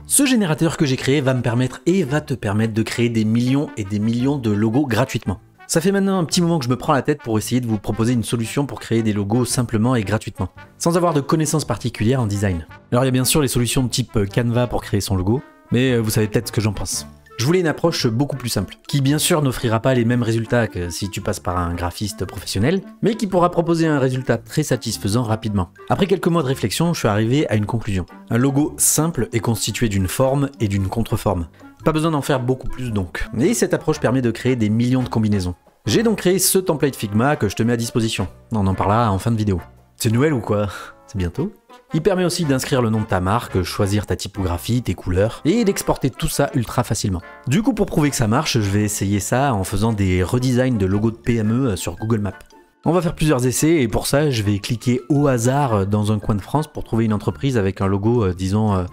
Ce générateur que j'ai créé va me permettre et va te permettre de créer des millions et des millions de logos gratuitement. Ça fait maintenant un petit moment que je me prends la tête pour essayer de vous proposer une solution pour créer des logos simplement et gratuitement, sans avoir de connaissances particulières en design. Alors il y a bien sûr les solutions de type Canva pour créer son logo, mais vous savez peut-être ce que j'en pense. Je voulais une approche beaucoup plus simple, qui bien sûr n'offrira pas les mêmes résultats que si tu passes par un graphiste professionnel, mais qui pourra proposer un résultat très satisfaisant rapidement. Après quelques mois de réflexion, je suis arrivé à une conclusion. Un logo simple est constitué d'une forme et d'une contreforme. Pas besoin d'en faire beaucoup plus donc. Et cette approche permet de créer des millions de combinaisons. J'ai donc créé ce template Figma que je te mets à disposition. On en parlera en fin de vidéo. C'est Noël ou quoi? C'est bientôt. Il permet aussi d'inscrire le nom de ta marque, choisir ta typographie, tes couleurs, et d'exporter tout ça ultra facilement. Du coup, pour prouver que ça marche, je vais essayer ça en faisant des redesigns de logos de PME sur Google Maps. On va faire plusieurs essais et pour ça, je vais cliquer au hasard dans un coin de France pour trouver une entreprise avec un logo, disons,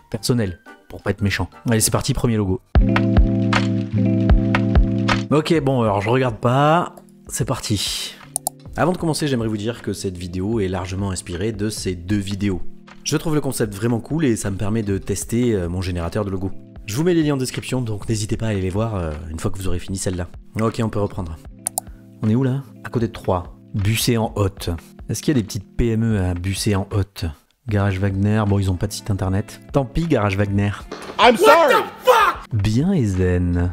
personnel, pour pas être méchant. Allez, c'est parti, premier logo. Ok, bon, alors je regarde pas, c'est parti. Avant de commencer, j'aimerais vous dire que cette vidéo est largement inspirée de ces deux vidéos. Je trouve le concept vraiment cool et ça me permet de tester mon générateur de logo. Je vous mets les liens en description, donc n'hésitez pas à aller les voir une fois que vous aurez fini celle-là. Ok, on peut reprendre. On est où là? À côté de Troyes. Bussé en Haute. Est-ce qu'il y a des petites PME à Bussé en Haute? Garage Wagner, bon ils ont pas de site internet. Tant pis Garage Wagner. I'm sorry. What the fuck? Bien et zen.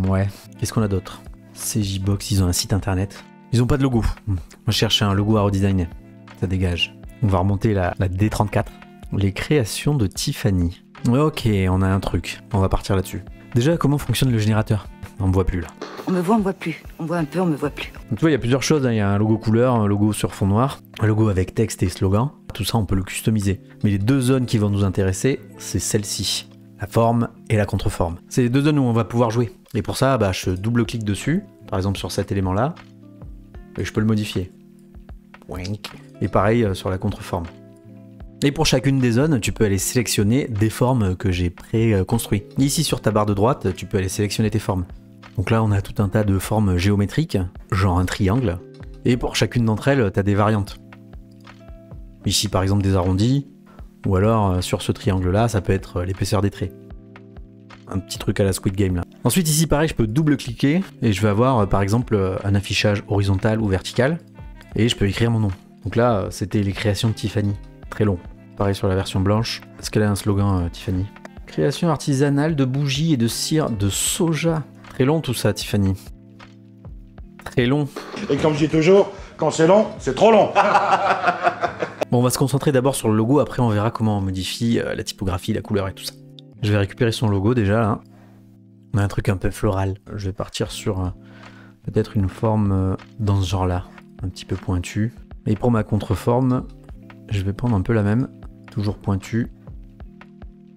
Ouais. Qu'est-ce qu'on a d'autre? CJ Box, ils ont un site internet. Ils ont pas de logo. Moi je cherche un logo à redesigner. Ça dégage. On va remonter la D34. Les créations de Tiffany. Ok, on a un truc. On va partir là-dessus. Déjà, comment fonctionne le générateur? On me voit plus là. On me voit, on me voit plus. On me voit un peu, on me voit plus. Donc tu vois, il y a plusieurs choses. Il y a un logo couleur, un logo sur fond noir, un logo avec texte et slogan. Tout ça, on peut le customiser. Mais les deux zones qui vont nous intéresser, c'est celle-ci. La forme et la contreforme. C'est les deux zones où on va pouvoir jouer. Et pour ça, je double-clique dessus, par exemple sur cet élément-là, et je peux le modifier. Et pareil sur la contreforme. Et pour chacune des zones, tu peux aller sélectionner des formes que j'ai pré-construites. Ici sur ta barre de droite, tu peux aller sélectionner tes formes. Donc là, on a tout un tas de formes géométriques, genre un triangle. Et pour chacune d'entre elles, tu as des variantes. Ici par exemple des arrondis, ou alors sur ce triangle-là, ça peut être l'épaisseur des traits. Un petit truc à la Squid Game là. Ensuite ici pareil, je peux double-cliquer et je vais avoir par exemple un affichage horizontal ou vertical. Et je peux écrire mon nom. Donc là, c'était les créations de Tiffany. Très long. Pareil sur la version blanche. Est-ce qu'elle a un slogan Tiffany? Création artisanale de bougies et de cire de soja. Très long tout ça, Tiffany. Très long. Et comme je dis toujours, quand c'est long, c'est trop long. Bon, on va se concentrer d'abord sur le logo, après on verra comment on modifie la typographie, la couleur et tout ça. Je vais récupérer son logo déjà là. On a un truc un peu floral. Je vais partir sur peut-être une forme dans ce genre là, un petit peu pointu. Et pour ma contreforme, je vais prendre un peu la même, toujours pointue.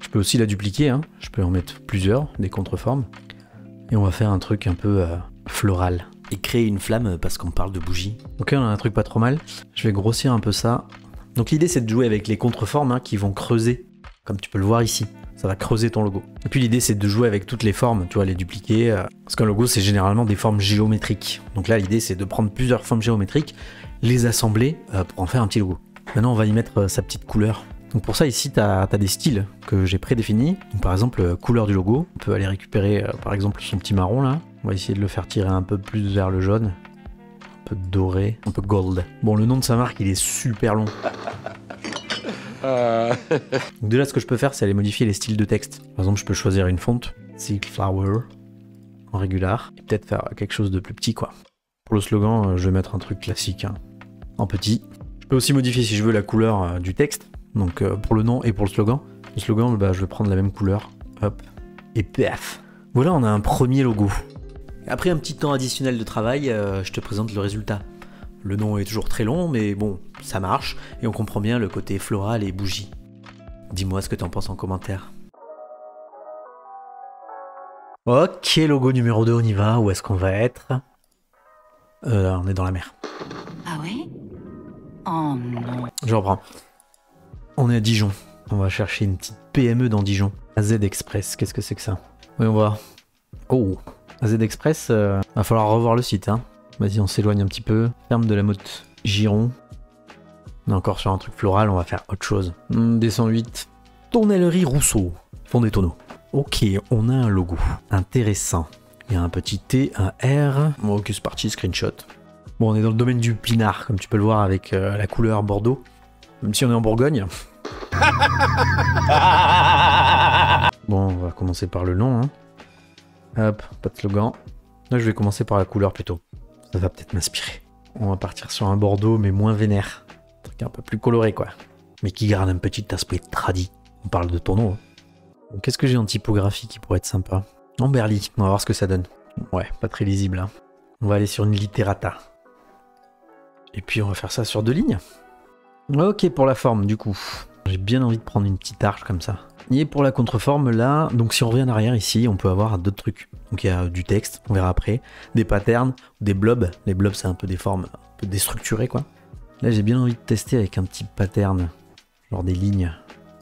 Je peux aussi la dupliquer, hein. Je peux en mettre plusieurs, des contreformes. Et on va faire un truc un peu floral. Et créer une flamme parce qu'on parle de bougie. Ok, on a un truc pas trop mal. Je vais grossir un peu ça. Donc l'idée c'est de jouer avec les contreformes qui vont creuser, comme tu peux le voir ici. Ça va creuser ton logo. Et puis l'idée c'est de jouer avec toutes les formes, tu vois, les dupliquer. Parce qu'un logo c'est généralement des formes géométriques. Donc là l'idée c'est de prendre plusieurs formes géométriques, les assembler pour en faire un petit logo. Maintenant on va y mettre sa petite couleur. Donc pour ça ici tu as des styles que j'ai prédéfinis. Donc par exemple couleur du logo, on peut aller récupérer par exemple son petit marron là. On va essayer de le faire tirer un peu plus vers le jaune. Un peu doré, un peu gold. Bon, le nom de sa marque il est super long. Donc déjà ce que je peux faire c'est aller modifier les styles de texte. Par exemple je peux choisir une fonte, Silk Flower, en régular, et peut-être faire quelque chose de plus petit quoi. Pour le slogan je vais mettre un truc classique, en petit. Je peux aussi modifier si je veux la couleur du texte, donc pour le nom et pour le slogan. Le slogan je vais prendre la même couleur, hop, et paf. Voilà, on a un premier logo. Après un petit temps additionnel de travail, je te présente le résultat. Le nom est toujours très long, mais bon, ça marche, et on comprend bien le côté floral et bougie. Dis-moi ce que t'en penses en commentaire. Ok, logo numéro 2, on y va. Où est-ce qu'on va être? On est dans la mer. Ah ouais? Oh non. Je reprends. On est à Dijon. On va chercher une petite PME dans Dijon. AZ Express, qu'est-ce que c'est que ça? Oui, on va. Oh, AZ Express, va falloir revoir le site, hein. Vas-y, on s'éloigne un petit peu. Ferme de la Motte Giron. On est encore sur un truc floral, on va faire autre chose. D108. Tonnellerie Rousseau. Font des tonneaux. Ok, on a un logo. Intéressant. Il y a un petit T, un R. Bon, ok, c'est parti, screenshot. Bon, on est dans le domaine du pinard, comme tu peux le voir avec la couleur Bordeaux. Même si on est en Bourgogne. Bon, on va commencer par le nom. Hein. Hop, pas de slogan. Là, je vais commencer par la couleur plutôt. Ça va peut-être m'inspirer. On va partir sur un Bordeaux, mais moins vénère. Un truc un peu plus coloré, quoi. Mais qui garde un petit aspect tradi. On parle de tonneau. Hein. Qu'est-ce que j'ai en typographie qui pourrait être sympa? Amberly, on va voir ce que ça donne. Ouais, pas très lisible. Hein. On va aller sur une litterata. Et puis on va faire ça sur 2 lignes. Ok, pour la forme, du coup. J'ai bien envie de prendre une petite arche comme ça. Et pour la contreforme, là, donc si on revient en arrière ici, on peut avoir d'autres trucs. Donc il y a du texte, on verra après, des patterns, des blobs. Les blobs, c'est un peu des formes un peu déstructurées, quoi. Là, j'ai bien envie de tester avec un petit pattern, genre des lignes,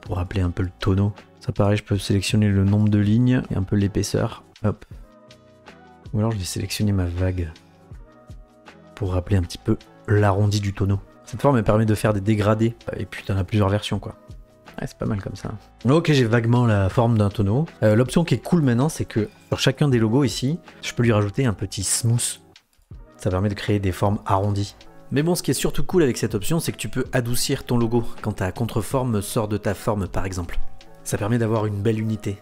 pour rappeler un peu le tonneau. Ça pareil, je peux sélectionner le nombre de lignes et un peu l'épaisseur. Hop. Ou alors je vais sélectionner ma vague pour rappeler un petit peu l'arrondi du tonneau. Cette forme elle permet de faire des dégradés et puis t'en as plusieurs versions quoi. Ouais, c'est pas mal comme ça. Ok, j'ai vaguement la forme d'un tonneau. L'option qui est cool maintenant, c'est que sur chacun des logos ici, je peux lui rajouter un petit smooth. Ça permet de créer des formes arrondies. Mais bon, ce qui est surtout cool avec cette option, c'est que tu peux adoucir ton logo quand ta contreforme sort de ta forme par exemple. Ça permet d'avoir une belle unité.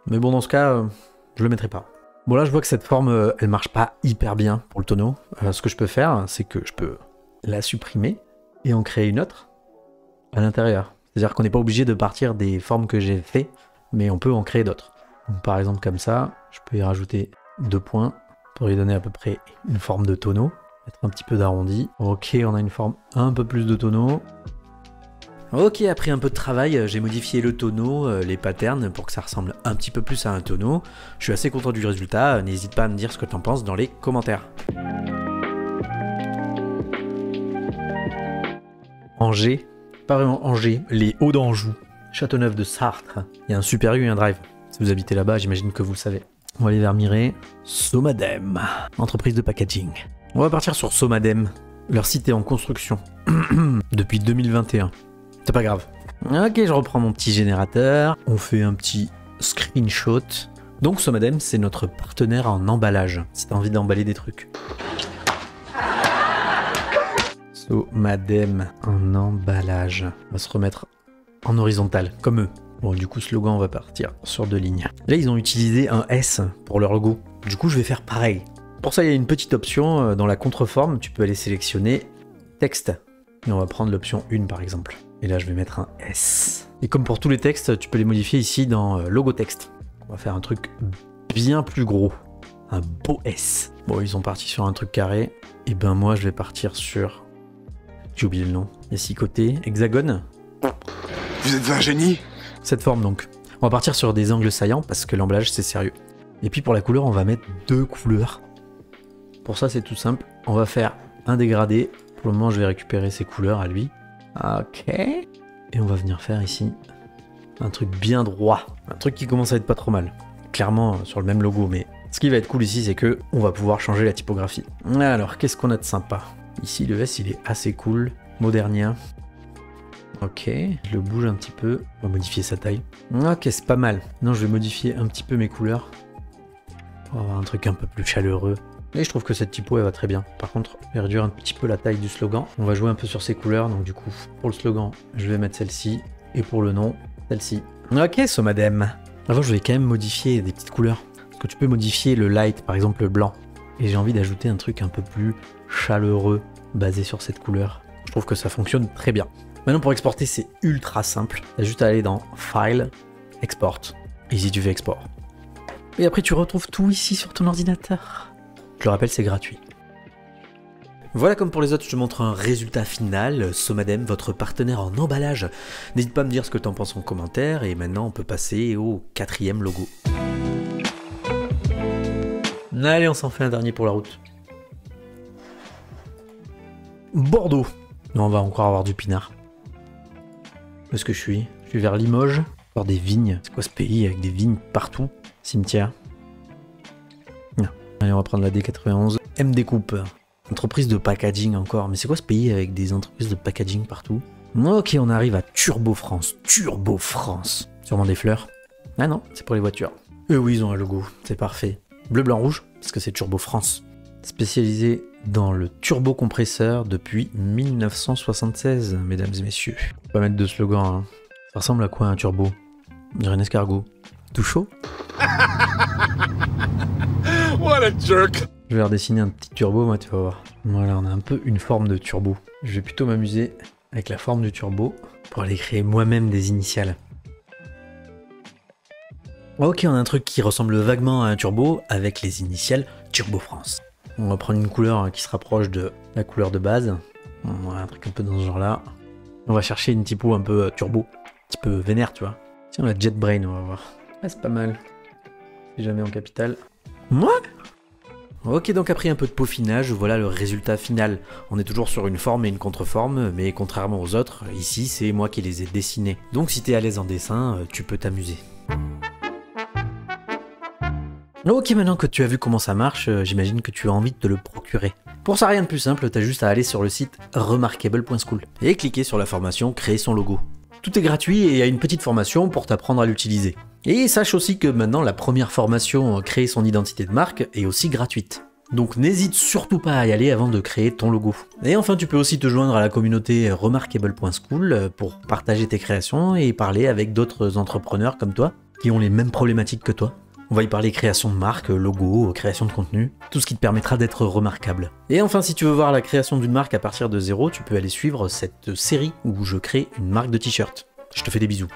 Mais bon, dans ce cas, je le mettrai pas. Bon là, je vois que cette forme, elle marche pas hyper bien pour le tonneau. Ce que je peux faire, c'est que je peux la supprimer et en créer une autre à l'intérieur. C'est-à-dire qu'on n'est pas obligé de partir des formes que j'ai fait, mais on peut en créer d'autres. Donc, par exemple comme ça, je peux y rajouter 2 points pour lui donner à peu près une forme de tonneau. Mettre un petit peu d'arrondi. Ok, on a une forme un peu plus de tonneau. Ok, après un peu de travail, j'ai modifié le tonneau, les patterns pour que ça ressemble un petit peu plus à un tonneau. Je suis assez content du résultat, n'hésite pas à me dire ce que tu en penses dans les commentaires. Angers, pas vraiment Angers, les Hauts d'Anjou, Châteauneuf de Sarthe. Il y a un Super U et un Drive. Si vous habitez là-bas, j'imagine que vous le savez. On va aller vers Mireille. Somadem, entreprise de packaging. On va partir sur Somadem. Leur site est en construction depuis 2021. C'est pas grave. Ok, je reprends mon petit générateur. On fait un petit screenshot. Donc Somadem, c'est notre partenaire en emballage. Si t'as envie d'emballer des trucs. Somadem en emballage. On va se remettre en horizontal, comme eux. Bon, du coup, slogan, on va partir sur 2 lignes. Là, ils ont utilisé un S pour leur logo. Du coup, je vais faire pareil. Pour ça, il y a une petite option dans la contreforme. Tu peux aller sélectionner texte. Et on va prendre l'option 1 par exemple. Et là, je vais mettre un S. Et comme pour tous les textes, tu peux les modifier ici dans logo texte. On va faire un truc bien plus gros. Un beau S. Bon, ils sont partis sur un truc carré. Et ben moi, je vais partir sur... J'ai oublié le nom. Il y a 6 côtés. Hexagone. Vous êtes un génie. Cette forme donc. On va partir sur des angles saillants parce que l'emballage, c'est sérieux. Et puis pour la couleur, on va mettre 2 couleurs. Pour ça, c'est tout simple. On va faire un dégradé. Pour le moment, je vais récupérer ses couleurs à lui. Ok. Et on va venir faire ici un truc bien droit. Un truc qui commence à être pas trop mal. Clairement sur le même logo, mais ce qui va être cool ici, c'est que on va pouvoir changer la typographie. Alors, qu'est-ce qu'on a de sympa? Ici, le S, il est assez cool. Modernien. Ok. Je le bouge un petit peu. On va modifier sa taille. Ok, c'est pas mal. Non, je vais modifier un petit peu mes couleurs. Pour avoir un truc un peu plus chaleureux. Et je trouve que cette typo elle va très bien. Par contre, je vais réduire un petit peu la taille du slogan. On va jouer un peu sur ces couleurs. Donc du coup, pour le slogan, je vais mettre celle-ci. Et pour le nom, celle-ci. Ok, Somadem. Avant, je vais quand même modifier des petites couleurs. Parce que tu peux modifier le light, par exemple le blanc. Et j'ai envie d'ajouter un truc un peu plus chaleureux, basé sur cette couleur. Je trouve que ça fonctionne très bien. Maintenant, pour exporter, c'est ultra simple. T'as juste à aller dans File, Export. Et ici, tu fais Export. Et après, tu retrouves tout ici sur ton ordinateur. Je le rappelle, c'est gratuit. Voilà, comme pour les autres, je te montre un résultat final. Somadem, votre partenaire en emballage. N'hésite pas à me dire ce que tu en penses en commentaire. Et maintenant, on peut passer au 4e logo. Allez, on s'en fait un dernier pour la route. Bordeaux. Non, on va encore avoir du pinard. Où est-ce que je suis? Je suis vers Limoges. Voir des vignes. C'est quoi ce pays avec des vignes partout? Cimetière. Non. Allez, on va prendre la D91. MD Coupe. Entreprise de packaging encore. Mais c'est quoi ce pays avec des entreprises de packaging partout? Ok, on arrive à Turbo France. Turbo France. Sûrement des fleurs. Ah non, c'est pour les voitures. Oui, ils ont un logo, c'est parfait. Bleu, blanc, rouge, parce que c'est Turbo France. Spécialisé dans le turbocompresseur depuis 1976, mesdames et messieurs. On va mettre de slogan, hein. Ça ressemble à quoi un turbo? On dirait un escargot. Tout chaud? What a jerk! Je vais redessiner un petit turbo, moi, tu vas voir. Voilà, on a un peu une forme de turbo. Je vais plutôt m'amuser avec la forme du turbo pour aller créer moi-même des initiales. Ok, on a un truc qui ressemble vaguement à un turbo avec les initiales Turbo France. On va prendre une couleur qui se rapproche de la couleur de base. Voilà, un truc un peu dans ce genre-là. On va chercher une typo un peu turbo, un petit peu vénère, tu vois. Tiens, on a JetBrain, on va voir. Ah, c'est pas mal. Si jamais en capital. Ouais. Ok, donc après un peu de peaufinage, voilà le résultat final. On est toujours sur une forme et une contre-forme, mais contrairement aux autres, ici c'est moi qui les ai dessinés. Donc si t'es à l'aise en dessin, tu peux t'amuser. Ok, maintenant que tu as vu comment ça marche, j'imagine que tu as envie de te le procurer. Pour ça, rien de plus simple, t'as juste à aller sur le site remarkable.school et cliquer sur la formation Créer son logo. Tout est gratuit et il y a une petite formation pour t'apprendre à l'utiliser. Et sache aussi que maintenant la première formation Créer son identité de marque est aussi gratuite. Donc n'hésite surtout pas à y aller avant de créer ton logo. Et enfin, tu peux aussi te joindre à la communauté remarkable.school pour partager tes créations et parler avec d'autres entrepreneurs comme toi qui ont les mêmes problématiques que toi. On va y parler création de marque, logo, création de contenu, tout ce qui te permettra d'être remarquable. Et enfin, si tu veux voir la création d'une marque à partir de zéro, tu peux aller suivre cette série où je crée une marque de t-shirt. Je te fais des bisous.